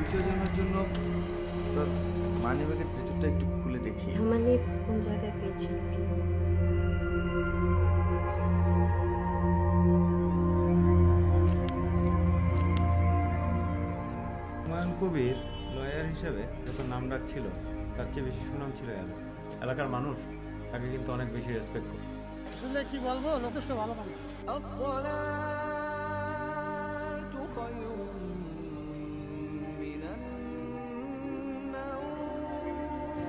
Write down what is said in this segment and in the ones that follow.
পরিচয় জানার জন্য তোর মানিব্যাগের ভেতরটা একটু খুলে দেখি। মানে কোন জায়গায় পেয়েছেন? হুমায়ুন কবির লয়ার হিসেবে যত নাম ডাক ছিল তার চেয়ে বেশি সুনাম ছিল এলাকার মানুষ তাকে কিন্তু অনেক বেশি রেসপেক্ট করে। আসলে কি বলবো, যথেষ্ট ভালো মানুষ।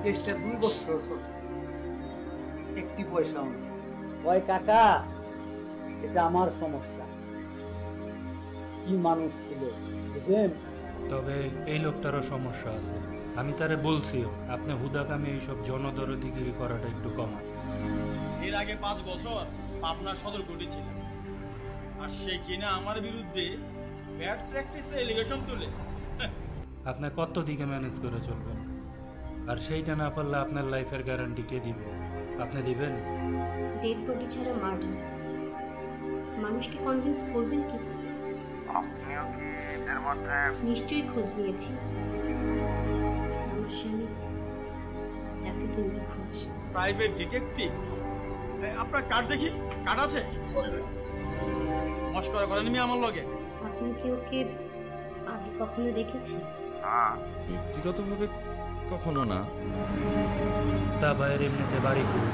কেসটা 2 বছর চলছে, একটি পয়সাও না। ওই কাকা, এটা আমার সমস্যা। কি মানুষ ছিল বুঝলেন? তবে এই লোকটারও সমস্যা আছে। আমি তারে বলছিও আপনি হুদাকামে এইসব জনদরদিগিরি করাটা একটু কমান। এর আগে 5 বছর পাবনার সদর কোর্টে ছিল, আর সে কিনা আমার বিরুদ্ধে ব্যাড প্র্যাকটিসে এলিগেশন তুলে। আপনি কত দিকে ম্যানেজ করে চলবেন? আর সেইটা না পারলে আপনার লাইফের গ্যারান্টি কে দিবে? আপনি দিবেন? ডেড বডি ছাড়া মার্ডার মানুষকে কনভিন্স করবেন কি? নিশ্চয়ই খোঁজ নিয়েছি। আমার স্বামী এতদিন খোঁজ। Private detective? আপনার কার্ড দেখি, কার্ড আছে? মস্করা করেন মি আমার লগে? আপনি কি ওকে আগে কখনো দেখেছেন? ব্যক্তিগতভাবে কখনো না। তা বাইরে এমনিতে বাড়ি করি